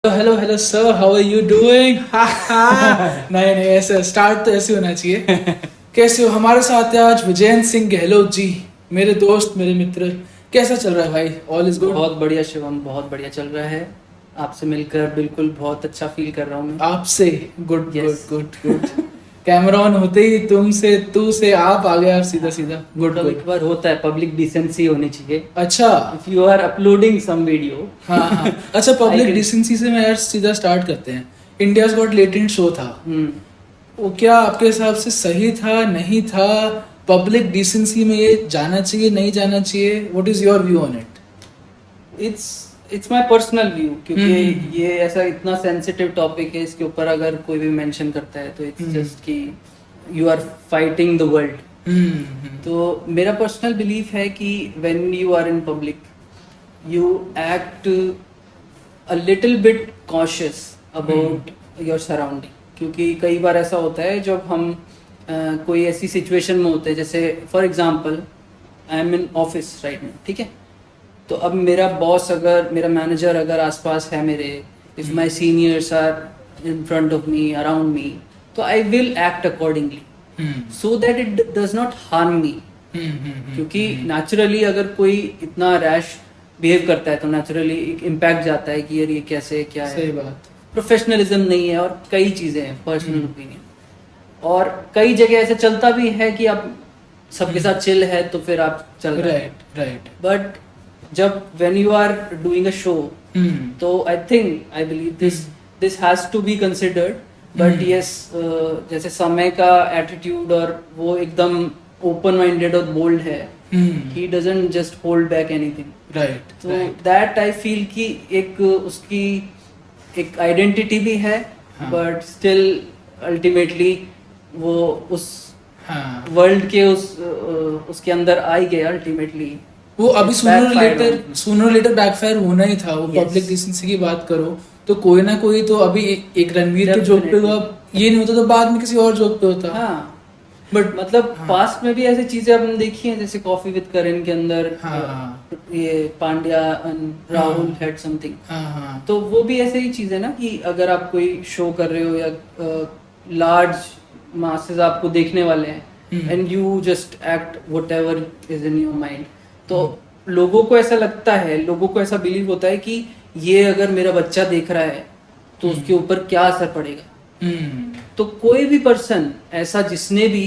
Hello hello sir, how are you doing? नहीं नहीं, ऐसे स्टार्ट तो ऐसे होना चाहिए। कैसे हो? हमारे साथ है आज विजयन सिंह गहलोत जी, मेरे दोस्त, मेरे मित्र। कैसा चल रहा है भाई? All is good? बहुत बढ़िया शिवम, बहुत बढ़िया चल रहा है। आपसे मिलकर बिल्कुल बहुत अच्छा फील कर रहा हूँ मैं। आपसे? Good good Yes. Good good. Camera on होते ही तुमसे तू से आप आ गए, आप सीधा सीधा। गुड कभी गुड। कभार होता है, पब्लिक डिसेंसी होनी चाहिए। अच्छा। If you are uploading some video. हाँ हाँ, अच्छा, पब्लिक can- डिसेंसी से मैं यार सीधा स्टार्ट करते हैं। इंडियाज गॉट लेटेंट शो था, हम्म वो क्या आपके हिसाब से सही था, नहीं था? पब्लिक डिसेंसी में ये जाना चाहिए, नहीं जाना चाहिए? What is your view on it? It's my personal view, क्योंकि हम्म। ये ऐसा इतना सेंसिटिव टॉपिक है, इसके ऊपर अगर कोई भी मेंशन करता है तो इट्स जस्ट कि you are fighting the world. तो मेरा पर्सनल बिलीफ है कि when you are in public you act a little bit cautious about your surrounding, क्योंकि कई बार ऐसा होता है जब हम कोई ऐसी सिचुएशन में होते हैं, जैसे for example I am in office right now, ठीक है? तो अब मेरा बॉस, अगर मेरा मैनेजर अगर आसपास है मेरे, if my seniors are in front of me, around me, तो I will act accordingly so that it does not harm me. क्योंकि नेचुरली अगर कोई इतना रैश बिहेव करता है तो नेचुरली एक इम्पैक्ट जाता है कि यार ये कैसे, क्या है। सही बात। प्रोफेशनलिज्म नहीं है और कई चीजें हैं, पर्सनल ओपिनियन। और कई जगह ऐसे चलता भी है कि आप सबके साथ चिल है तो फिर आप चल रहे हैं, राइट राइट। बट जब when you are doing a show, तो I believe this has to be considered. But yes, जैसे समय का एटीट्यूड और वो एकदम ओपन माइंडेड और बोल्ड है, he doesn't just hold back anything. Right. तो दैट आई फील कि एक उसकी एक आइडेंटिटी भी है, हाँ। बट स्टिल अल्टीमेटली वो उस हाँ, वर्ल्ड के उसके अंदर आ ही गया अल्टीमेटली। वो अभी सूनर लेटर बैकफायर होना ही था। वो Yes. पब्लिक डिसेंसी की बात करो तो कोई ना कोई तो अभी एक रणवीर के जोक पे Definitely. हुआ, ये नहीं होता तो बाद में किसी और जोक पे होता। हाँ, बट मतलब हाँ। पास्ट में भी ऐसी चीजें हमने देखी हैं, जैसे कॉफी विद करण के अंदर हाँ। ये पांड्या एंड राहुल हाँ। Had something. हाँ हाँ। तो वो भी ऐसे ही चीज है ना कि अगर आप कोई शो कर रहे हो या लार्ज मासेस आपको देखने वाले हैं and you just act whatever is in your mind, तो लोगों को ऐसा लगता है, लोगों को ऐसा बिलीव होता है कि ये अगर मेरा बच्चा देख रहा है तो उसके ऊपर क्या असर पड़ेगा। तो कोई भी पर्सन ऐसा जिसने भी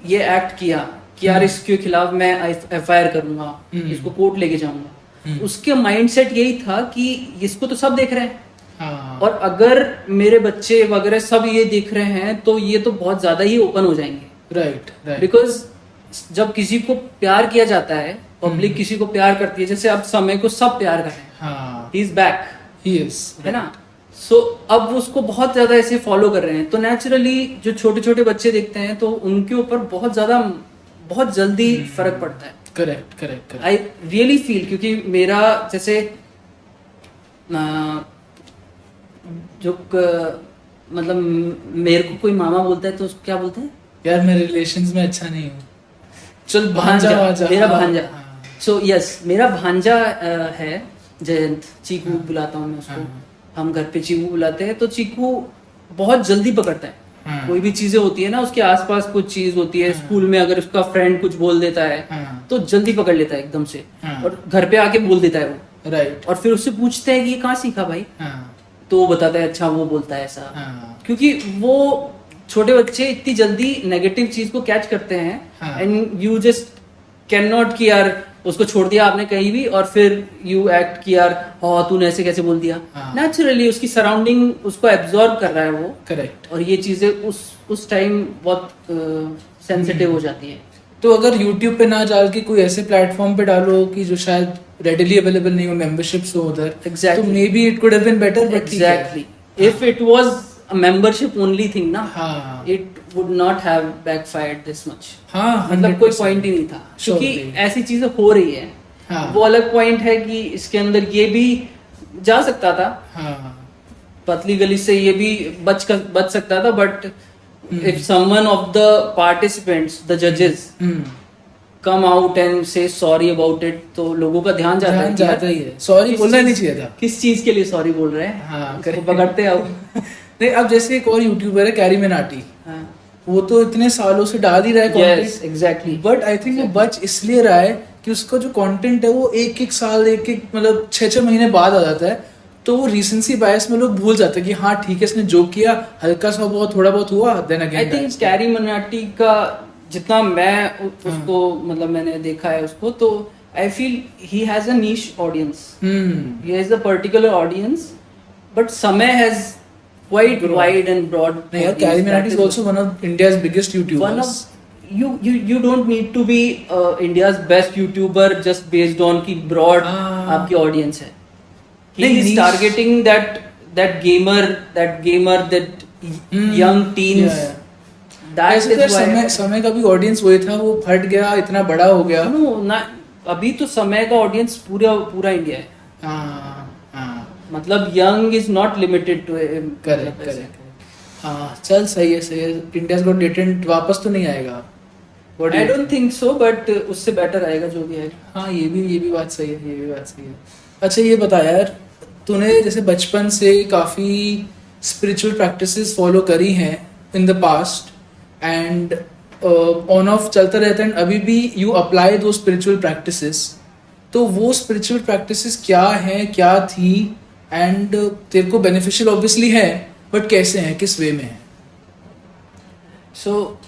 ये एक्ट किया कि यार इसके खिलाफ मैं एफआईआर करूंगा, इसको कोर्ट लेके जाऊंगा, उसके माइंडसेट यही था कि इसको तो सब देख रहे हैं, हाँ। और अगर मेरे बच्चे वगैरह सब ये देख रहे हैं तो ये तो बहुत ज्यादा ही ओपन हो जाएंगे। Right right. बिकॉज जब किसी को प्यार किया जाता है, पब्लिक किसी को प्यार करती है, जैसे अब समय को सब प्यार कर रहे हैं, हाँ। He is back, yes. है ना? सो अब उसको बहुत ज्यादा ऐसे फॉलो कर रहे हैं, तो नेचुरली जो छोटे छोटे बच्चे देखते हैं तो उनके ऊपर बहुत जल्दी फर्क पड़ता है। Correct correct correct. I really feel, क्योंकि मेरा जैसे मतलब मेरे को कोई मामा बोलता है तो उसको क्या बोलते हैं? यार मैं रिलेशंस में अच्छा नहीं हूँ। चल भांजा भांजा, मेरा हाँ, भांजा। हाँ। सो यस, मेरा भांजा है जयंत, चीकू बुलाता हूँ मैं उसको। हाँ। हम घर पे चीकू बुलाते हैं, तो चीकू बहुत जल्दी पकड़ता है। हाँ। कोई भी चीजें होती है ना, उसके आसपास कुछ चीज होती है, स्कूल में अगर उसका फ्रेंड कुछ बोल देता है हाँ। तो जल्दी पकड़ लेता है एकदम से, हाँ। और घर पे आके बोल देता है वो। राइट। और फिर उससे पूछते हैं कि ये कहाँ सीखा भाई, हाँ। तो वो बताता है अच्छा वो बोलता है ऐसा। हाँ। क्योंकि वो छोटे बच्चे इतनी जल्दी नेगेटिव चीज को कैच करते हैं, हाँ। And you just can not कि यार उसको छोड़ दिया आपने कहीं भी और फिर यू एक्ट कि यार हाँ तूने ऐसे कैसे बोल दिया। हाँ। नेचुरली उसकी सराउंडिंग उसको एब्जॉर्ब कर रहा है वो, करेक्ट। और ये चीजें उस टाइम बहुत सेंसिटिव हो जाती है। तो अगर YouTube पे ना डाल के कोई ऐसे प्लेटफॉर्म पे डालो कि जो शायद रेडिली अवेलेबल नहीं हो, मेंबरशिप्स हो उधर, Exactly. तो maybe it could have been better. Exactly, if it was a membership only thing ना, हाँ। It would not have backfired this much. हाँ, मतलब कोई 100%. पॉइंट ही नहीं था, क्योंकि Surely. ऐसी चीजें हो रही है। हाँ। वो अलग पॉइंट है कि इसके अंदर ये भी जा सकता था, हाँ। पतली गली से ये भी बच सकता था, but if someone of the participants, the जजेस, come out and say sorry about it, तो लोगों का ध्यान जाता है कि जाता ही है, सॉरी बोलना नहीं चाहिए था। किस चीज के लिए सॉरी बोल रहे हैं, हाँ, उसको पकड़ते हैं अब। नहीं, अब जैसे एक और यूट्यूबर है कैरी मिनाटी, हाँ, वो तो इतने सालों से डाल ही रहा है yes, content, exactly. But I think वो बच इसलिए रहा है कि उसका जो कंटेंट है वो एक साल मतलब 6 महीने बाद आ जाता है, तो वो रीसेंसी बायस में लोग भूल जाते हैं कि हाँ ठीक है इसने जो किया हल्का सा बहुत थोड़ा बहुत हुआ, then again I think CarryMinati का जितना मैं उसको मतलब मैंने देखा है उसको, तो I feel he has a niche audience, he has a particular audience, but Samay has quite wide and broad. नहीं यार, Carry Minati is also one of India's biggest YouTubers. You don't need to be India's best YouTuber just based on की broad आपकी audience है. He is targeting that gamer that young teens. That is why समय का भी audience वही था, वो फट गया, इतना बड़ा हो गया। No, ना अभी तो समय का audience पूरा इंडिया है। हाँ, मतलब young is not limited to correct. हाँ चल, सही है। इंडियाज गॉट टैलेंट वापस तो नहीं आएगा, आई डोंट थिंक सो, बट उससे बेटर आएगा जो भी आएगा। हाँ, ये भी बात सही है, अच्छा ये बता यार, तूने जैसे बचपन से काफी स्पिरिचुअल प्रैक्टिसेस फॉलो करी हैं in the past and on off चलता रहता है, अभी भी यू अप्लाई दो स्पिरिचुअल प्रैक्टिसेस, तो वो स्पिरिचुअल प्रैक्टिसेस क्या हैं, क्या थी, एंड तेरे को बेनिफिशियल ऑब्वियसली है, बट कैसे हैं, किस वे में है? सो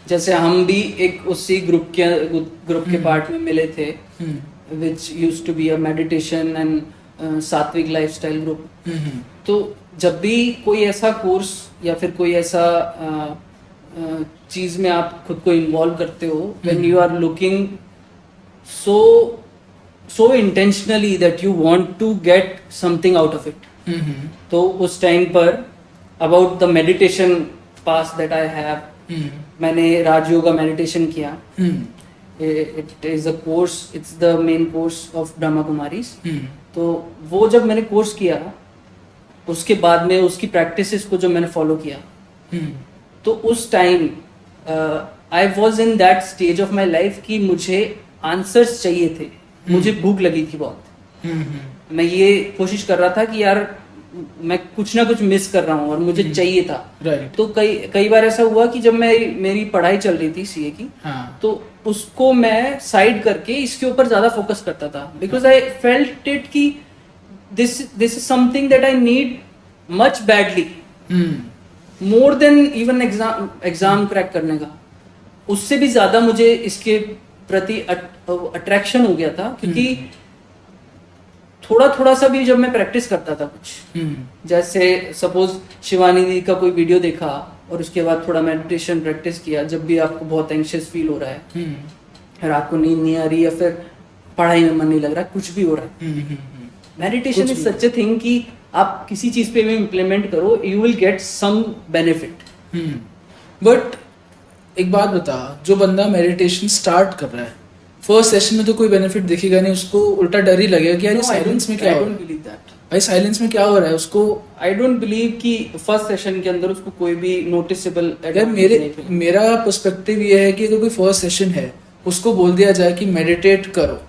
जैसे हम भी एक उसी ग्रुप के पार्ट में मिले थे, which used to be a meditation and sattvic lifestyle group. तो जब भी कोई ऐसा कोर्स या फिर कोई ऐसा चीज में आप खुद को इन्वॉल्व करते हो, when you are looking so intentionally that you want to get something out of it. तो उस टाइम पर about the meditation past that I have, मैंने राजयोगा मेडिटेशन किया। It is a course, it's the main course of Brahma Kumaris. तो वो जब मैंने course किया, उसके बाद में उसकी प्रैक्टिसेस को जो मैंने फॉलो किया, तो उस time I was in that stage of my life कि मुझे आंसर्स चाहिए थे, मुझे भूख लगी थी बहुत। मैं ये कोशिश कर रहा था कि यार मैं कुछ ना कुछ मिस कर रहा हूँ और मुझे चाहिए था। तो कई बार ऐसा हुआ कि जब मेरी पढ़ाई चल रही थी सीए की, तो उसको मैं साइड करके इसके ऊपर ज्यादा फोकस करता था, बिकॉज आई फेल्ट इट कि this is something that I need much badly, more than even exam crack करने का। उससे भी ज्यादा मुझे इसके प्रति अट्रैक्शन हो गया था, क्योंकि थोड़ा सा भी जब मैं प्रैक्टिस करता था कुछ, जैसे सपोज शिवानी दी का कोई वीडियो देखा और उसके बाद थोड़ा मेडिटेशन प्रैक्टिस किया, जब भी आपको बहुत एंग्शियस फील हो रहा है, रात को नींद नहीं आ रही या फिर पढ़ाई में मन नहीं लग रहा, कुछ भी हो रहा है, meditation is such a thing कि आप किसी चीज पे भी इम्प्लीमेंट करो, you will get some benefit. But एक बात बता, जो बंदा मेडिटेशन स्टार्ट कर रहा है, फर्स्ट सेशन में तो कोई बेनिफिट दिखेगा नहीं, उसको उल्टा डर ही लगेगा कि यार साइलेंस में क्या हो रहा है, भाई साइलेंस में क्या हो रहा है उसको। आई डोंट बिलीव कि फर्स्ट सेशन के अंदर उसको कोई भी नोटिसेबल, यार मेरा पर्सपेक्टिव ये है कि अगर कोई फर्स्ट सेशन है उसको बोल दिया जाए कि मेडिटेट करो,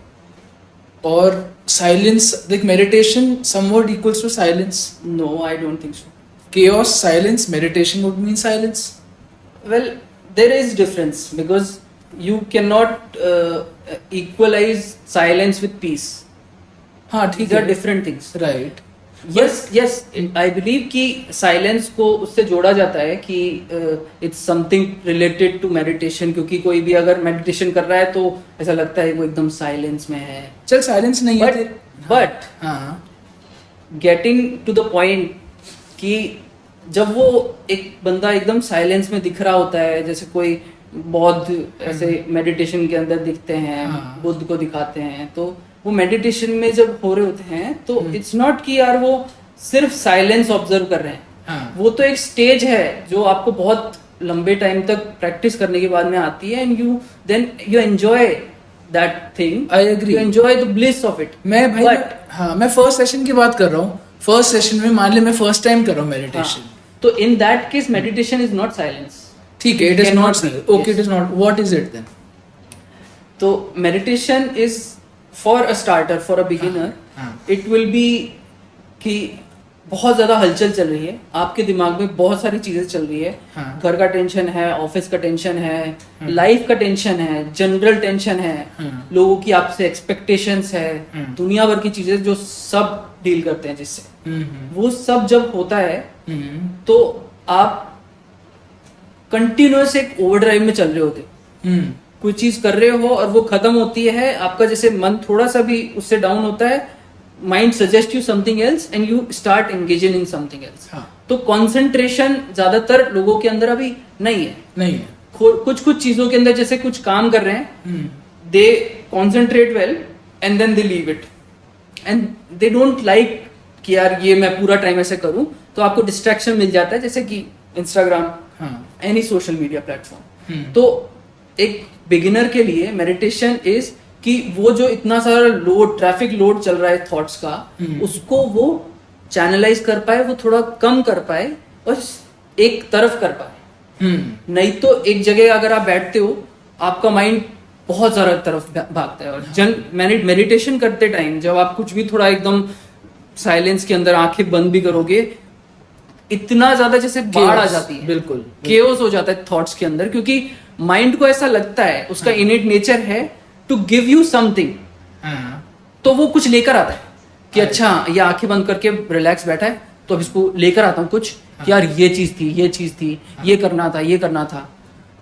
और साइलेंस, देख meditation somewhat equals to silence. No, I don't think so. chaos silence, meditation would mean silence? Well, there is difference because you cannot equalize silence with peace. हाँ ठीक है, These are different things. Right. Yes, I believe कि silence को उससे जोड़ा जाता है कि it's something related to meditation, क्योंकि कोई भी अगर meditation कर रहा है तो ऐसा लगता है वो एकदम silence में है। चल silence नहीं है, but getting to the point कि जब वो एक बंदा एकदम साइलेंस में दिख रहा होता है, जैसे कोई बौद्ध ऐसे मेडिटेशन के अंदर दिखते हैं, बुद्ध को दिखाते हैं, तो वो मेडिटेशन में जब हो रहे होते हैं तो इट्स नॉट कि यार वो सिर्फ साइलेंस ऑब्जर्व कर रहे हैं, वो तो एक स्टेज है जो आपको बहुत लंबे टाइम तक प्रैक्टिस करने के बाद में आती है, and you enjoy that thing. I agree, you enjoy the bliss of it. मैं फर्स्ट सेशन की बात कर रहा हूँ। फर्स्ट सेशन में मान ले मैं फर्स्ट टाइम कर रहा हूँ मेडिटेशन, तो in that case meditation is not silence. ठीक है, it is not, okay, it is not, what is it then? तो meditation is for a starter, for a beginner, it will be कि बहुत ज्यादा हलचल चल रही है, आपके दिमाग में बहुत सारी चीजें चल रही है, घर का टेंशन है, ऑफिस का टेंशन है, लाइफ का टेंशन है, जनरल टेंशन है, लोगों की आपसे एक्सपेक्टेशंस है, दुनिया भर की चीजें जो सब डील करते हैं जिससे, वो सब जब होता है तो आप कंटिन्यूअस एक ओवरड्राइव में चल रहे होते हो। कोई चीज कर रहे हो और वो खत्म होती है, आपका जैसे मन थोड़ा सा भी उससे डाउन होता है, mind suggest you something else and you start engaging in something else. तो कंसंट्रेशन ज्यादातर लोगों के अंदर अभी नहीं है। कुछ चीजों के अंदर जैसे कुछ काम कर रहे हैं, they concentrate well and then they leave it and they don't like कि यार ये मैं पूरा टाइम ऐसे करूं, तो आपको डिस्ट्रैक्शन मिल जाता है, जैसे कि Instagram, any social media platform. तो एक बिगिनर के लिए मेडिटेशन इज कि वो जो इतना सारा लोड, ट्रैफिक लोड चल रहा है थॉट्स का, उसको वो चैनलाइज कर पाए, वो थोड़ा कम कर पाए और एक तरफ कर पाए। नहीं तो एक जगह अगर आप बैठते हो, आपका माइंड बहुत सारा तरफ भागता है। और मेडिटेशन करते टाइम जब आप कुछ भी थोड़ा एकदम साइलेंस के अंदर आंखें बंद भी करोगे, इतना ज्यादा जैसे बाढ़ आ जाती है, बिल्कुल केओस हो जाता है थॉट्स के अंदर, क्योंकि माइंड को ऐसा लगता है, उसका इनेट नेचर है टू गिव यू समथिंग, तो वो कुछ लेकर आता है कि अच्छा ये आंखें बंद करके रिलैक्स बैठा है, तो अब इसको लेकर आता हूँ कुछ, यार ये चीज थी, ये करना था।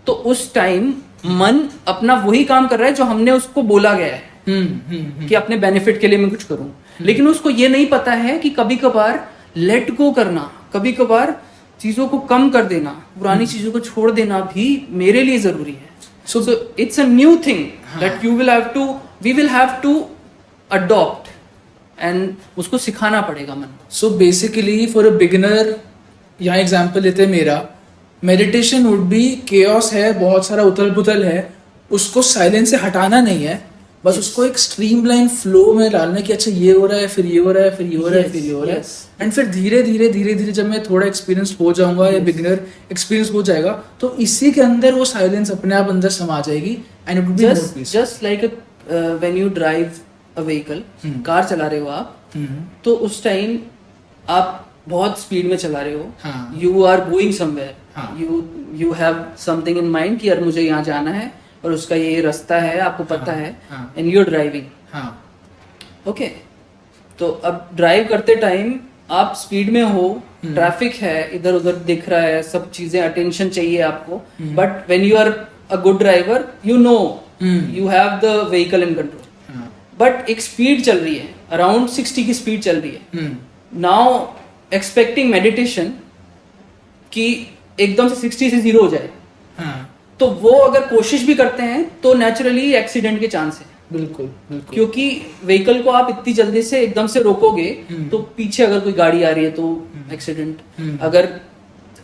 तो उस टाइम मन अपना वही काम कर रहा है जो हमने उसको बोला गया है कि अपने बेनिफिट के लिए मैं कुछ करूं, लेकिन उसको ये नहीं पता है कि कभी कभार लेट गो करना, कभी कभार चीजों को कम कर देना, पुरानी चीजों को छोड़ देना भी मेरे लिए जरूरी है। So it's a new thing that we will have to adopt and उसको सिखाना पड़ेगा मन। So basically for a beginner, यहाँ एग्जाम्पल लेते हैं मेरा, मेडिटेशन वुड बी chaos है, बहुत सारा उथल पुथल है, उसको साइलेंस से हटाना नहीं है, बस उसको एक स्ट्रीमलाइन फ्लो में डालना कि अच्छा ये हो रहा है, फिर ये हो रहा है, फिर ये हो रहा है, फिर ये हो रहा है, एंड फिर धीरे धीरे जब मैं थोड़ा एक्सपीरियंस हो जाऊंगा या बिगिनर एक्सपीरियंस हो जाएगा, तो इसी के अंदर वो साइलेंस अपने आप अंदर समा जाएगी and it will be more peaceful. Just like when you drive a vehicle, car चला रहे हो आप, तो उस टाइम आप बहुत स्पीड में चला रहे हो, you are going somewhere, you have something in mind कि यार मुझे यहाँ जाना है और उसका ये रास्ता है, आपको पता है, and you are driving. Okay, तो अब ड्राइव करते टाइम आप स्पीड में हो, ट्रैफिक है, इधर उधर दिख रहा है, सब चीजें, अटेंशन चाहिए आपको, but when you are a good driver, you know you have the vehicle in control, but एक स्पीड चल रही है, अराउंड 60 की स्पीड चल रही है। नाउ एक्सपेक्टिंग मेडिटेशन कि एकदम से 60 से 0 हो जाए, तो वो अगर कोशिश भी करते हैं तो नेचुरली एक्सीडेंट के चांस है। बिल्कुल, क्योंकि व्हीकल को आप इतनी जल्दी से एकदम से रोकोगे तो पीछे अगर कोई गाड़ी आ रही है तो एक्सीडेंट, अगर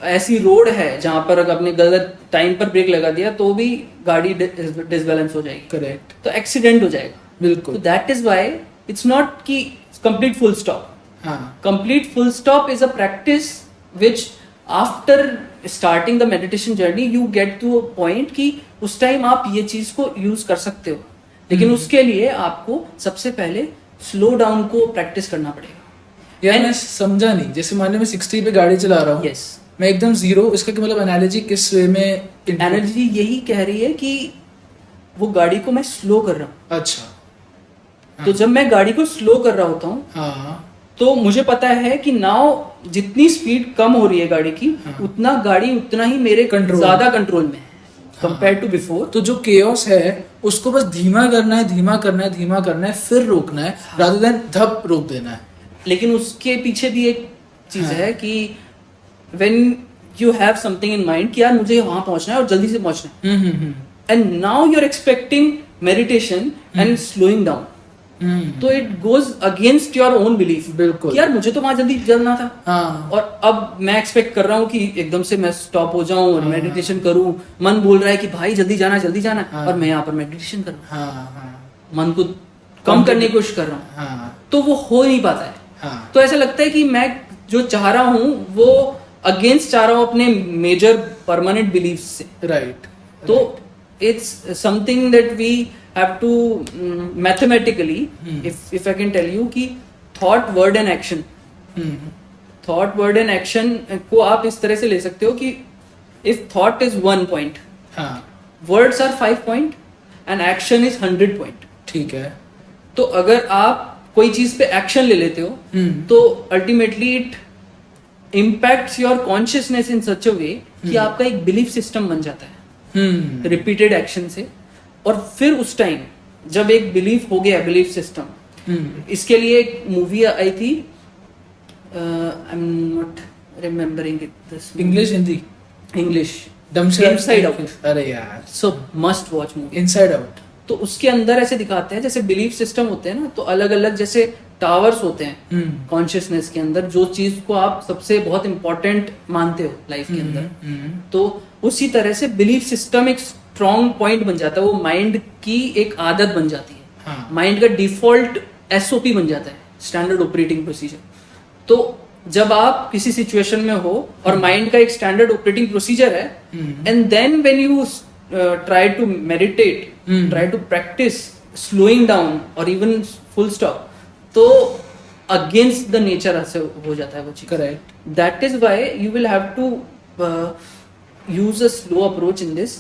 ऐसी रोड है जहां पर अगर आपने गलत टाइम पर ब्रेक लगा दिया तो भी गाड़ी डिसबैलेंस हो जाएगी, करेक्ट, तो एक्सीडेंट हो जाएगा। बिल्कुल, तो that is why it's not कि complete full stop. Complete full stop is a practice which after starting the meditation journey you get to a point कि उस टाइम आप ये चीज को यूज कर सकते हो, लेकिन उसके लिए आपको सबसे पहले स्लो डाउन को प्रैक्टिस करना पड़ेगा। यार मैं समझा नहीं, जैसे मान लो मैं 60 पे गाड़ी चला रहा हूँ, मैं एकदम 0, इसका क्या मतलब, एनालॉजी किस वे में? एनालॉजी यही कह रही है कि वो गाड़ी को मैं स्लो कर रहा हूँ। अच्छा, तो जब मैं गाड़ी को स्लो कर रहा होता हूँ, तो मुझे पता है कि नाउ जितनी स्पीड कम हो रही है गाड़ी की, उतना गाड़ी उतना ही मेरे ज्यादा कंट्रोल में है कंपेयर टू बिफोर। तो जो केओस है उसको बस धीमा करना है, फिर रोकना है, रादर देन धप रोक देना है। लेकिन उसके पीछे भी एक चीज है कि when you have something in mind कि यार मुझे वहां पहुंचना है और जल्दी से पहुंचना है, and now you are expecting meditation and slowing down, तो it goes against your own belief. बिल्कुल, यार मुझे तो वहां जल्दी चलना था, और अब मैं एक्सपेक्ट कर रहा हूँ कि एकदम से मैं स्टॉप हो जाऊं और मेडिटेशन करूं। मन बोल रहा है कि भाई जल्दी जाना, और मैं यहाँ पर मेडिटेशन कर रहा हूँ, मन को कम करने की कोशिश कर रहा हूँ, तो वो हो नहीं पाता है। तो ऐसा लगता है कि मैं जो चाह रहा हूँ वो अगेंस्ट चाह रहा हूँ अपने मेजर परमानेंट बिलीफ से, राइट। तो it's something that we have to mathematically, if I can tell you कि thought, word and action, thought, word and action को आप इस तरह से ले सकते हो कि if thought is 1 point, words are 5 point and action is 100 point. ठीक है. तो अगर आप कोई चीज पे एक्शन ले लेते हो तो ultimately it impacts your consciousness in such a way कि आपका एक बिलीफ सिस्टम बन जाता है रिपीटेड एक्शन से. और फिर उस टाइम जब एक बिलीफ हो गया, बिलीफ सिस्टम, इसके लिए एक मूवी आई थी, I am not remembering it, this English, Hindi, English, inside out. अरे यार, सो must watch movie inside out. तो उसके अंदर ऐसे दिखाते हैं जैसे बिलीफ सिस्टम होते हैं ना, तो अलग अलग जैसे टावर्स होते हैं कॉन्शियसनेस के अंदर, जो चीज को आप सबसे बहुत इंपॉर्टेंट मानते हो लाइफ के अंदर, तो उसी तरह से बिलीफ सिस्टम एक स्ट्रॉन्ग पॉइंट बन जाता है. वो माइंड की एक आदत बन जाती है, माइंड का डिफॉल्ट एसओपी बन जाता है, स्टैंडर्ड ऑपरेटिंग प्रोसीजर. तो जब आप किसी सिचुएशन में हो और माइंड का एक स्टैंडर्ड ऑपरेटिंग प्रोसीजर है, and then when you try to meditate, try to practice slowing down or even full stop, तो against the nature ऐसे हो जाता है वो चीज. Correct. That is why you will have to use a slow approach in this,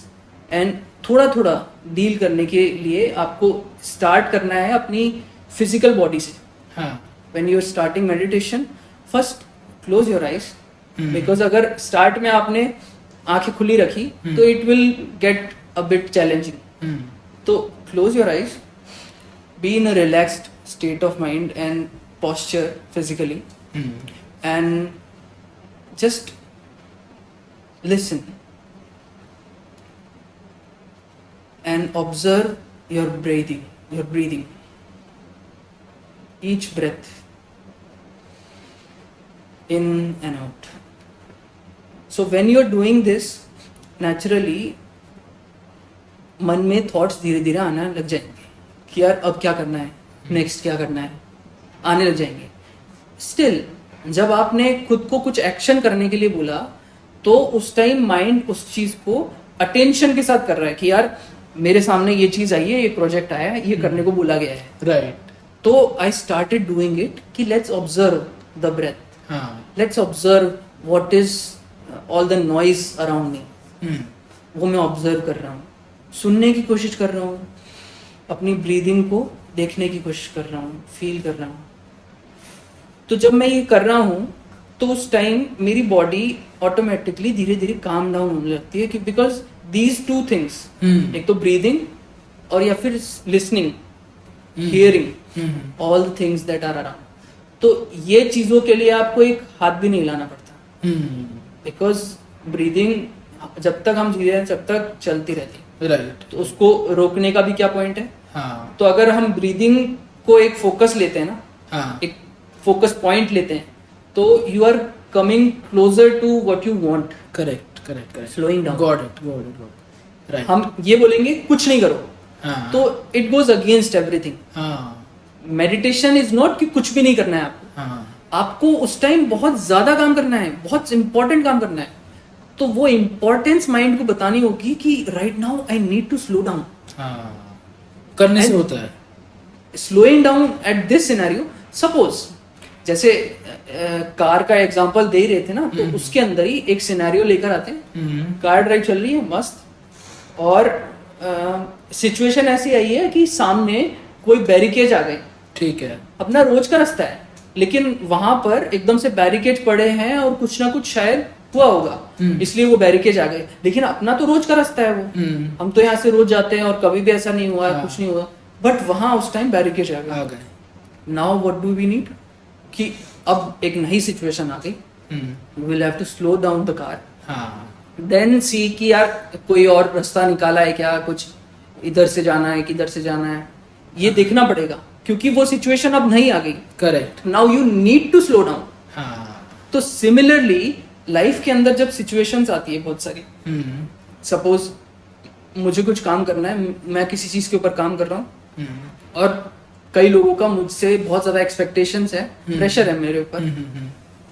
and थोड़ा थोड़ा deal करने के लिए आपको स्टार्ट करना है अपनी फिजिकल बॉडी से. When you are starting meditation, first close your eyes, because अगर स्टार्ट में आपने आंखें खुली रखी तो it will get a bit challenging. तो close your eyes, be in a relaxed state of mind and posture physically, and just listen and observe your breathing, each breath in and out. So when you're doing this, naturally मन में thoughts धीरे धीरे आना लग जाएंगे कि यार अब क्या करना है, नेक्स्ट क्या करना है, आने लग जाएंगे. स्टिल जब आपने खुद को कुछ एक्शन करने के लिए बोला तो उस टाइम माइंड उस चीज को अटेंशन के साथ कर रहा है कि यार मेरे सामने ये चीज आई है, ये प्रोजेक्ट आया है, ये करने को बोला गया है. राइट. तो आई स्टार्टेड डूइंग इट कि let's observe the breath, let's observe what is all the noise around me. वो मैं ऑब्जर्व कर रहा हूँ, सुनने की कोशिश कर रहा हूँ, अपनी ब्रीदिंग को देखने की कोशिश कर रहा हूँ, फील कर रहा हूँ. तो जब मैं ये कर रहा हूँ तो उस टाइम मेरी बॉडी ऑटोमेटिकली धीरे धीरे काम डाउन होने लगती है, बिकॉज दीज टू थिंग्स, एक तो ब्रीदिंग और या फिर listening, hearing all the things that are around. तो ये चीजों के लिए आपको एक हाथ भी नहीं हिलाना पड़ता, बिकॉज ब्रीदिंग जब तक हम जी रहे हैं जब तक चलती रहती है. राइट. तो उसको रोकने का भी क्या पॉइंट है. तो अगर हम ब्रीदिंग को एक फोकस लेते हैं ना, एक फोकस पॉइंट लेते हैं, तो you are coming closer to what you want. Correct. Slowing down. Got it. Right. हम ये बोलेंगे कुछ नहीं करो, तो it goes against everything. Meditation is not कि कुछ भी नहीं करना है आपको. आपको उस टाइम बहुत ज्यादा काम करना है, बहुत इंपॉर्टेंट काम करना है. तो वो इंपॉर्टेंस माइंड को बतानी होगी कि right now I need to slow down. करने से होता है. Slowing down at this scenario, suppose जैसे कार का एग्जांपल दे ही रहे थे ना, तो उसके अंदर ही एक सिनेरियो लेकर आते हैं. कार ड्राइव चल रही है मस्त, और सिचुएशन ऐसी आई है कि सामने कोई बैरिकेड आ गई. ठीक है. अपना रोज का रास्ता है, लेकिन वहां पर एकदम से बैरिकेड पड़े हैं और कुछ ना कुछ शायद हुआ होगा, इसलिए वो बैरिकेड आ गए. लेकिन अपना तो रोज का रास्ता है वो, हम तो यहाँ से रोज जाते हैं और कभी भी ऐसा नहीं हुआ, कुछ नहीं हुआ. बट वहां उस टाइम बैरिकेड आ गए. Now what do we need कि अब एक नई सिचुएशन आ गई, we will have to slow down the car, then see कि यार कोई और रास्ता निकाला है क्या, कुछ इधर से जाना है किधर से जाना है, ये देखना पड़ेगा, क्योंकि वो सिचुएशन अब नहीं आ गई. Correct. Now you need to slow down. तो सिमिलरली लाइफ के अंदर जब सिचुएशंस आती है बहुत सारी, सपोज मुझे कुछ काम करना है, मैं किसी चीज के ऊपर काम कर रहा हूँ, और कई लोगों का मुझसे बहुत ज्यादा एक्सपेक्टेशंस है, प्रेशर है मेरे ऊपर.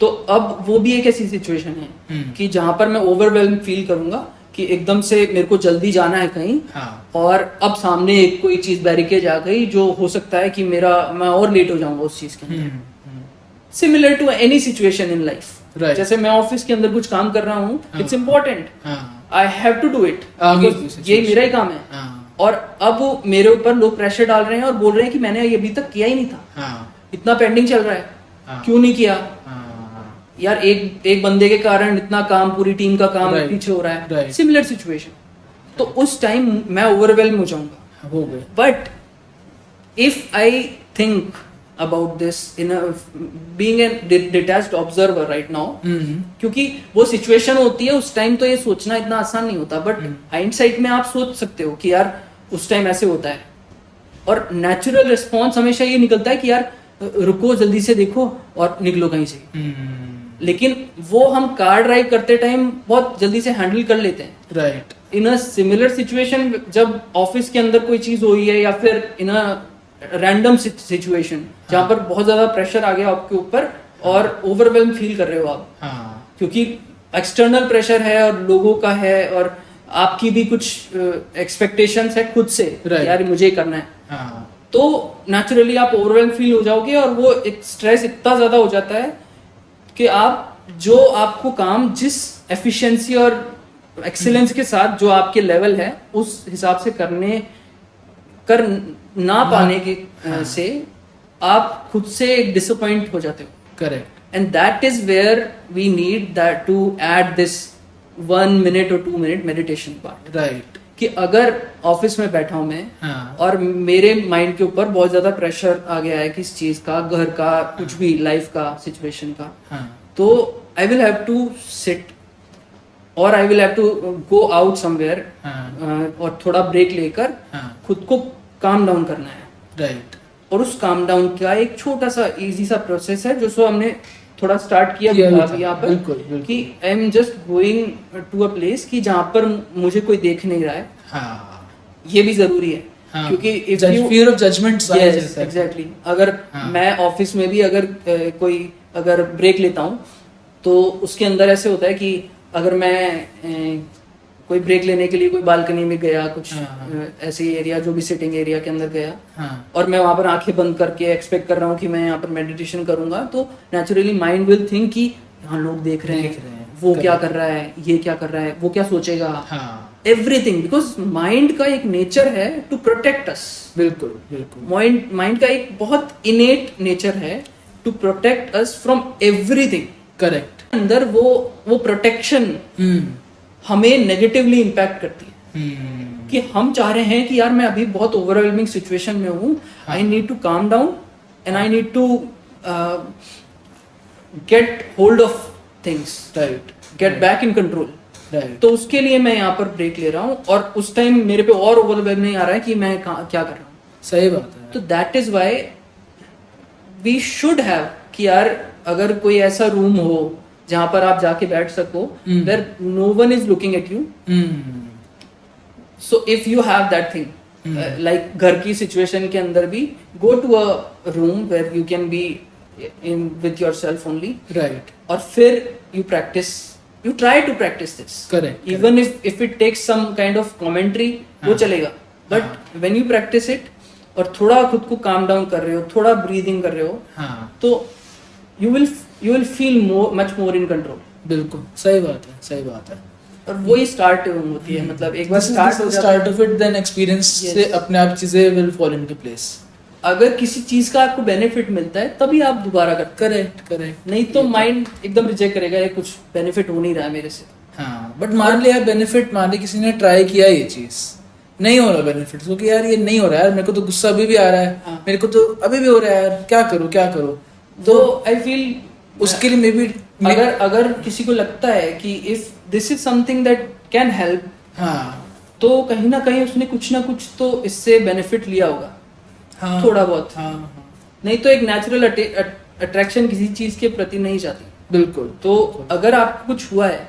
तो अब वो भी एक ऐसी सिचुएशन है कि जहां पर मैं ओवरवेल्म फील करूंगा, कि एकदम से मेरे को जल्दी जाना है कहीं, हाँ और अब सामने एक कोई चीज बैरिकेड आ गई जो हो सकता है कि मैं और लेट हो जाऊंगा उस चीज के अंदर। Similar to any situation in life, Right. जैसे मैं ऑफिस के अंदर कुछ काम कर रहा हूँ, हाँ. इट्स इम्पोर्टेंट, हाँ I have to do it, आगे की situation. ये मेरा ही काम है। हाँ और अब मेरे ऊपर लोग प्रेशर डाल रहे हैं और बोल रहे हैं कि मैंने ये अभी तक किया ही नहीं था, हाँ इतना पेंडिंग चल रहा है, हाँ. क्यों नहीं किया हाँ यार, एक बंदे के कारण इतना काम, पूरी टीम का काम Right. पीछे हो रहा है। Right. सिमिलर सिचुएशन, तो उस टाइम मैं ओवरवेल्म हो जाऊंगा। हो गए। But if I think about this in a being a detached observer right now, क्योंकि वो सिचुएशन होती है उस टाइम, तो ये सोचना इतना आसान नहीं होता, बट हाइंडसाइट में आप सोच सकते हो कि यार उस टाइम ऐसे होता है, और नेचुरल रिस्पॉन्स हमेशा ये निकलता है कि यार रुको, जल्दी से देखो और निकलो कहीं से। लेकिन वो हम कार ड्राइव करते टाइम बहुत जल्दी से हैंडल कर लेते हैं। Right. In a similar situation, जब ऑफिस के अंदर कोई चीज हुई है या फिर इन अ रैंडम सिचुएशन जहाँ पर बहुत ज्यादा प्रेशर आ गया आपके ऊपर और ओवरवेल्म फील कर रहे हो आप, हाँ क्योंकि एक्सटर्नल प्रेशर है और लोगों का है और आपकी भी कुछ एक्सपेक्टेशंस है खुद से, Right. यार मुझे करना है, हाँ तो नेचुरली आप ओवरवेल्म फील हो जाओगे और वो एक स्ट्रेस इतना ज्यादा हो जाता है कि आप जो आपको काम जिस एफिशिएंसी और एक्सीलेंस के साथ जो आपके लेवल है उस हिसाब से कर ना पाने के से आप खुद से डिसअपॉइंट हो जाते हो। Correct. And that is where we need that to add this 1 minute और 2 minute मेडिटेशन पार्ट। राइट। कि अगर ऑफिस में बैठा हूं मैं, हाँ. और मेरे माइंड के ऊपर बहुत ज्यादा प्रेशर आ गया है किस चीज का, घर का, कुछ भी लाइफ का, सिचुएशन का, हाँ. तो I will have to sit और I will have to go out somewhere, और थोड़ा ब्रेक लेकर हाँ. खुद को काम डाउन करना है। राइट। और उस काम डाउन का एक छोटा सा इजी सा प्रोसेस है जो सो हमने थोड़ा स्टार्ट किया था यहाँ पर, बिल्कुल, बिल्कुल। कि I am just going to a place कि जहाँ पर मुझे कोई देख नहीं रहा है। हाँ. ये भी जरूरी है, हाँ. क्योंकि fear of judgment एग्जैक्टली, अगर हाँ. मैं ऑफिस में भी अगर कोई अगर ब्रेक लेता हूँ तो उसके अंदर ऐसे होता है कि अगर मैं कोई ब्रेक लेने के लिए कोई बालकनी में गया, कुछ ऐसी एरिया जो भी सिटिंग एरिया के अंदर गया, हाँ. और मैं वहां पर आंखें बंद करके एक्सपेक्ट कर रहा हूँ कि मैं यहाँ पर मेडिटेशन करूंगा, तो नेचुरली माइंड विल थिंक कि यहाँ लोग देख रहे हैं, वो क्या कर रहा है, ये क्या कर रहा है, वो क्या सोचेगा, एवरीथिंग, बिकॉज माइंड का एक नेचर है टू प्रोटेक्ट अस। बिल्कुल बिल्कुल। माइंड का एक बहुत इनेट नेचर है to protect us from everything. Correct. अंदर वो प्रोटेक्शन हमें नेगेटिवली इम्पैक्ट करती है कि हम चाह रहे हैं कि यार मैं अभी बहुत ओवरवेलमिंग सिचुएशन में हूँ, I need to calm down and I need to get hold of things, right, get back in control. Right. तो उसके लिए मैं यहाँ पर ब्रेक ले रहा हूँ और उस टाइम मेरे पे और ओवरवेलमिंग आ रहा है कि मैं क्या कर रहा हूँ। सही बात है। तो that is why we should have कि यार अगर कोई ऐसा रूम हो जहां पर आप जाके बैठ सको, where no one is looking at you, so if you have that thing, like घर की सिचुएशन के अंदर भी go to a room where you can be in with yourself only, right. और फिर you practice, you try to practice this, correct. Even if it takes some kind of commentary, वो चलेगा, but when you practice it और थोड़ा खुद को calm down कर रहे हो, थोड़ा ब्रीदिंग कर रहे हो, तो you will feel much more in control। बिल्कुल सही बात है, सही बात है। और वो ही स्टार्ट होती है, मतलब एक बार start of it, then experience से अपने आप चीजें विल फॉल इनटू प्लेस। अगर किसी चीज का आपको बेनिफिट मिलता है तभी आप दोबारा करते। करेक्ट। नहीं तो माइंड एकदम रिजेक्ट करेगा, ये कुछ बेनिफिट हो नहीं रहा है मेरे से। हाँ, बट मान लिया बेनिफिट, मान लिया किसी ने ट्राई किया ये चीज, नहीं हो रहा बेनिफिट, क्योंकि यार ये नहीं हो रहा है, मेरे को तो गुस्सा अभी भी आ रहा है, हाँ। मेरे को तो अभी भी हो रहा है यार, क्या करूँ। तो आई फील उसके लिए मे बी अगर किसी को लगता है कि if this is something that can help, हाँ, तो कहीं ना कहीं उसने कुछ ना कुछ तो इससे बेनिफिट लिया होगा, हाँ, थोड़ा बहुत। हाँ, नहीं तो एक नेचुरल अट्रैक्शन किसी चीज के प्रति नहीं जाती। बिल्कुल। तो अगर आपको कुछ हुआ है,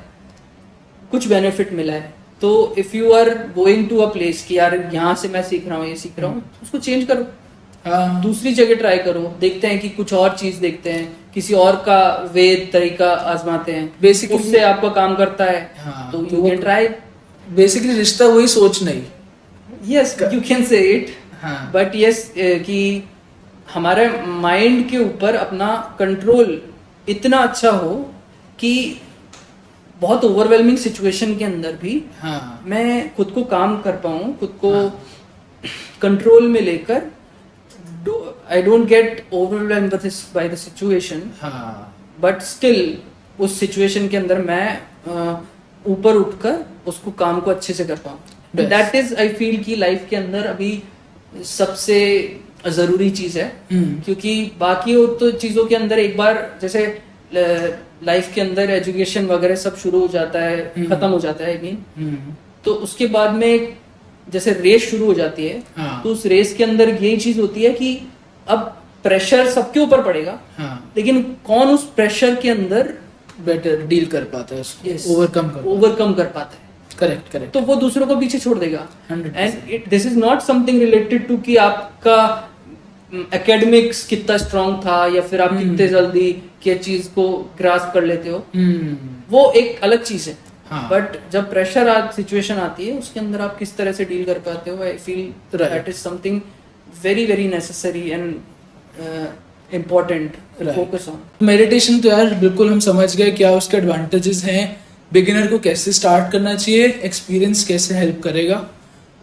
कुछ बेनिफिट मिला है, तो if you are going to a place कि यार यहाँ से मैं सीख रहा हूँ, ये सीख रहा हूँ, उसको चेंज करो, हाँ, दूसरी जगह ट्राई करो, देखते हैं कि कुछ और चीज देखते हैं, किसी और का वे तरीका आजमाते हैं, Basically- उससे आपका काम करता है, हाँ, तो तो यू कैन ट्राई। बेसिकली रिश्ता वही सोच नहीं। Yes you can say it, हाँ। बट यस कि हमारे माइंड के ऊपर अपना कंट्रोल इतना अच्छा हो कि बहुत ओवरवेलमिंग सिचुएशन के अंदर भी हाँ। मैं खुद को काम कर पाऊँ, खुद को कंट्रोल में लेकर, I don't get overwhelmed by the situation, हाँ। बट स्टिल उस सिचुएशन के अंदर मैं ऊपर उठकर उसको काम को अच्छे से कर पाऊँ। Yes. That is I feel कि लाइफ के अंदर अभी सबसे जरूरी चीज है, क्योंकि बाकी वो तो चीजों के अंदर एक बार जैसे लाइफ के अंदर एजुकेशन वगैरह सब शुरू हो जाता है, खत्म हो जाता है अगेन, तो उसके बाद में जैसे रेस शुरू हो जाती है। हाँ। तो उस रेस के अंदर यही चीज होती है कि अब प्रेशर सबके ऊपर पड़ेगा, हाँ। लेकिन कौन उस प्रेशर के अंदर बेटर डील कर पाता है उसको, ओवरकम कर पाता है। Correct correct. तो वो दूसरों को पीछे छोड़ देगा। 100%। And this is not something related to कि आपका एकेडमिक्स कितना स्ट्रांग था या फिर आप कितने जल्दी के चीज को ग्रास्प कर लेते हो, वो एक अलग चीज है। हाँ। बट जब प्रेशर सिचुएशन आती है उसके अंदर आप किस तरह से डील कर पाते हो, I feel that is something very very necessary and important focus on. Meditation तो यार बिल्कुल हम समझ गए क्या उसके एडवांटेजेस हैं, बिगिनर को कैसे स्टार्ट करना चाहिए, एक्सपीरियंस कैसे हेल्प करेगा।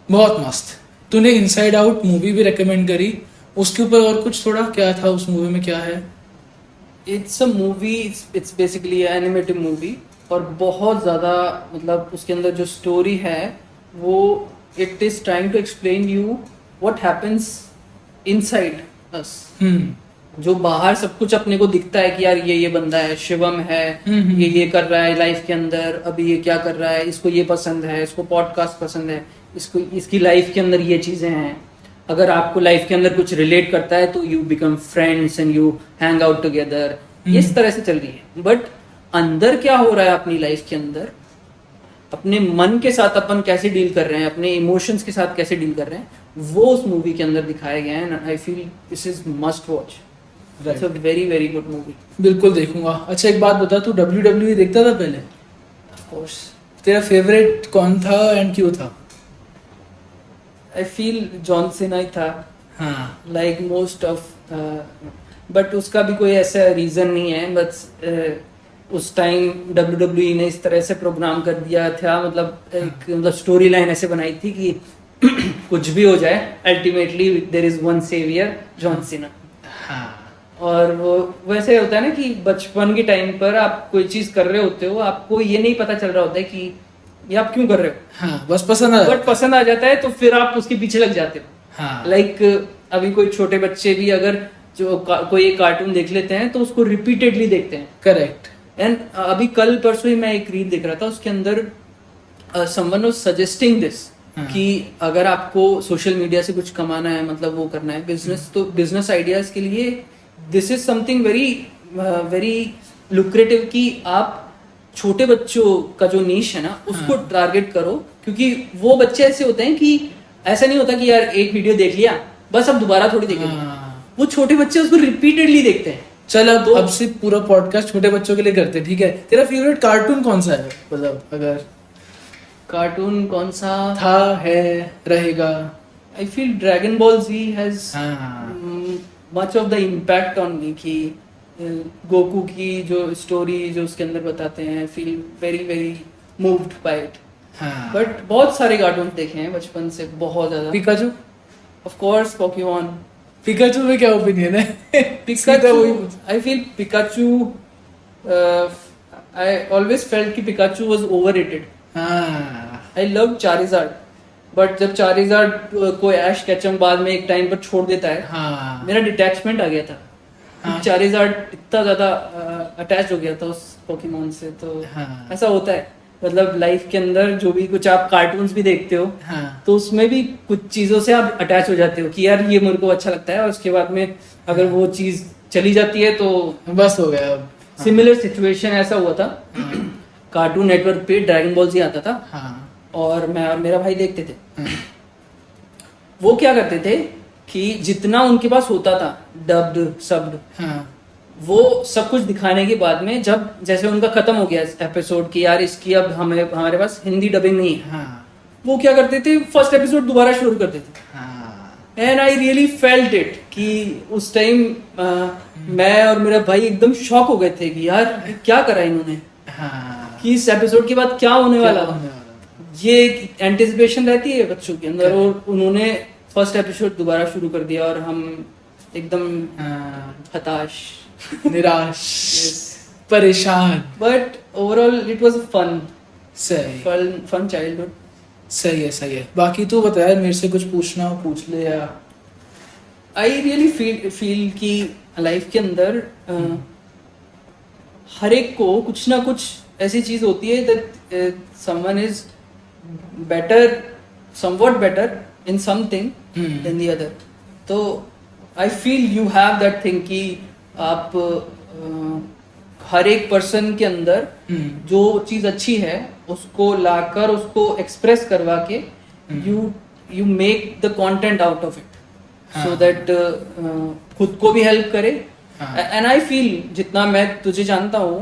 बहुत मस्त। तूने इनसाइड आउट मूवी भी रेकमेंड करी, उसके ऊपर और कुछ थोड़ा क्या था उस मूवी में, क्या है? It's a movie, it's basically animated movie, और बहुत ज़्यादा मतलब उसके अंदर जो स्टोरी है वो it is trying to explain you what happens inside us. जो बाहर सब कुछ अपने को दिखता है कि यार ये बंदा है, शिवम है, ये कर रहा है लाइफ के अंदर, अभी ये क्या कर रहा है, इसको ये पसंद है, इसको पॉडकास्ट पसंद है, इसको इसकी लाइफ के अंदर ये चीज़ें हैं। अगर आपको लाइफ के अंदर कुछ रिलेट करता है तो you become friends and you hang out together, इस तरह से चल रही है। बट अंदर क्या हो रहा है अपनी लाइफ के अंदर, अपने मन के साथ अपन कैसे डील कर रहे हैं, अपने इमोशंस के साथ कैसे डील कर रहे हैं, वो उस मूवी के अंदर दिखाया गया है। I feel this is must watch. It's a very very good movie. बिल्कुल देखूंगा। अच्छा एक बात बता, तू WWE देखता था पहले? Of course. तेरा फेवरेट कौन था एंड क्यों था? आई फील जॉन सीना ही था, हाँ। लाइक मोस्ट ऑफ, बट उसका भी कोई ऐसा रीजन नहीं है, बस उस टाइम WWE ने इस तरह से प्रोग्राम कर दिया था, मतलब स्टोरी लाइन ऐसे बनाई थी कि कुछ भी हो जाए ultimately there is one saviour, John Cena. हाँ। और वो वैसे होता है ना कि बचपन के टाइम पर आप कोई चीज कर रहे होते हो, आपको ये नहीं पता चल रहा होता है कि ये आप क्यों कर रहे हो, हाँ, बस पसंद आ जाता है। बट पसंद आ जाता है तो फिर आप उसके पीछे लग जाते हो। हाँ। लाइक अभी कोई छोटे बच्चे भी अगर कोई एक कार्टून देख लेते हैं तो उसको रिपीटेडली देखते हैं। करेक्ट। एंड अभी कल परसों ही मैं एक रील देख रहा था, उसके अंदर समवन वाज सजेस्टिंग दिस कि अगर आपको सोशल मीडिया से कुछ कमाना है, मतलब वो करना है बिजनेस, तो बिजनेस आइडियाज के लिए this is something very very lucrative कि आप छोटे बच्चों का जो नीश है ना उसको टारगेट करो, क्योंकि वो बच्चे ऐसे होते हैं कि ऐसा नहीं होता कि यार एक वीडियो देख लिया बस अब दोबारा थोड़ी देखेंगे। वो छोटे बच्चे उसको रिपीटेडली देखते हैं। चल अब से पूरा पॉडकास्ट छोटे बच्चों के लिए करते हैं, ठीक है? तेरा फेवरेट कार्टून कौन सा है, मतलब अगर कार्टून कौन सा था, है, रहेगा? I feel Dragon Ball Z has much of the impact on me, कि गोकू की जो स्टोरी जो उसके अंदर बताते हैं, feel very very moved by it. But बहुत सारे कार्टून देखे हैं बचपन से, बहुत ज्यादा। Pikachu? Of course Pokemon. Pikachu में क्या ओपिनियन है? Pikachu, I feel Pikachu, I always felt कि Pikachu was overrated. I love Charizard, but जब चारिज़ार्ड को ऐश केचम बाद में एक टाइम पर छोड़ देता है, मेरा डिटैचमेंट आ गया था। चारिज़ार्ड इतना ज्यादा अटैच हो गया था उस पोकेमॉन से, तो ऐसा होता है। मतलब लाइफ के अंदर जो भी कुछ आप कार्टून्स भी देखते हो, तो उसमें भी कुछ चीजों से आप अटैच हो जाते हो कि यार ये मेरे को अच्छा लगता है, और उसके बाद में अगर वो चीज चली जाती है तो बस हो गया। सिमिलर सिचुएशन ऐसा हुआ था। कार्टून नेटवर्क पे ड्रैगन बॉल जी आता था, और मैं और मेरा भाई देखते थे। वो क्या करते थे कि जितना उनके पास होता था डब्ड सब्ड, वो सब कुछ दिखाने के बाद में जब जैसे उनका खत्म हो गया एपिसोड की यार इसकी अब हमें हमारे पास हिंदी डबिंग नहीं है, हाँ वो क्या करते थे फर्स्ट एपिसोड दोबारा शुरू करते थे. हाँ and I really felt it कि उस टाइम मैं और मेरा भाई एकदम शॉक हो गए थे कि यार क्या करा इन्होंने, हाँ कि इस एपिसोड के बाद क्या होने वाला. होने वाला था? ये एक एंटिसिपेशन रहती है बच्चों के अंदर और उन्होंने फर्स्ट एपिसोड दोबारा शुरू कर दिया और हम एकदम हाँ, हताश. निराश, परेशान. But overall it was fun सही फन चाइल्डहुड. सही है सही है. बाकी तू बता यार, मेरे से कुछ पूछना हो पूछ ले या. आई रियली फील कि लाइफ के अंदर हर एक को कुछ ना कुछ ऐसी चीज होती है that someone is better somewhat better in something than the other. तो I feel you have that thing कि आप हर एक पर्सन के अंदर जो चीज अच्छी है उसको लाकर उसको एक्सप्रेस करवा के you make the content out of it so that खुद को भी हेल्प करे. एंड आई फील जितना मैं तुझे जानता हूँ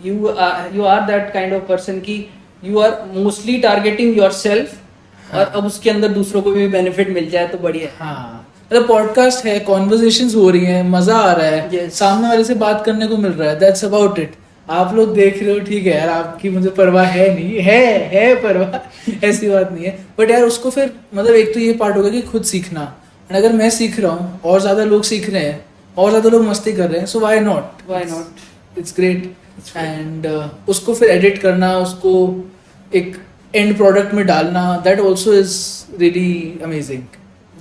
you are that kind of person की you are mostly targeting yourself और अब उसके अंदर दूसरों को भी बेनिफिट मिल जाए तो बढ़िया है. हाँ मतलब पॉडकास्ट है, कॉन्वर्सेशंस हो रही हैं, मजा आ रहा है. Yes. सामने वाले से बात करने को मिल रहा है. That's about it. आप लोग देख रहे हो ठीक है यार, आपकी मुझे परवाह है नहीं, है परवाह ऐसी बात नहीं है. बट यार उसको फिर मतलब एक तो ये पार्ट होगा कि खुद सीखना. एंड अगर मैं सीख रहा हूँ और ज्यादा लोग सीख रहे हैं और ज्यादा लोग मस्ती कर रहे हैं, so why not. It's great. And उसको फिर एडिट करना, उसको एक एंड प्रोडक्ट में डालना, that also is really amazing.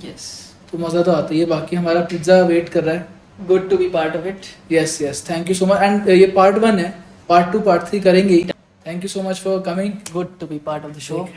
Yes. तो मजा तो आता ही है. बाकी हमारा पिज्जा वेट कर रहा है. Good to be part of it. Yes yes, thank you so much. And ये पार्ट 1 है, पार्ट 2 पार्ट 3 करेंगे. Thank you so much for coming. Good to be part of the show.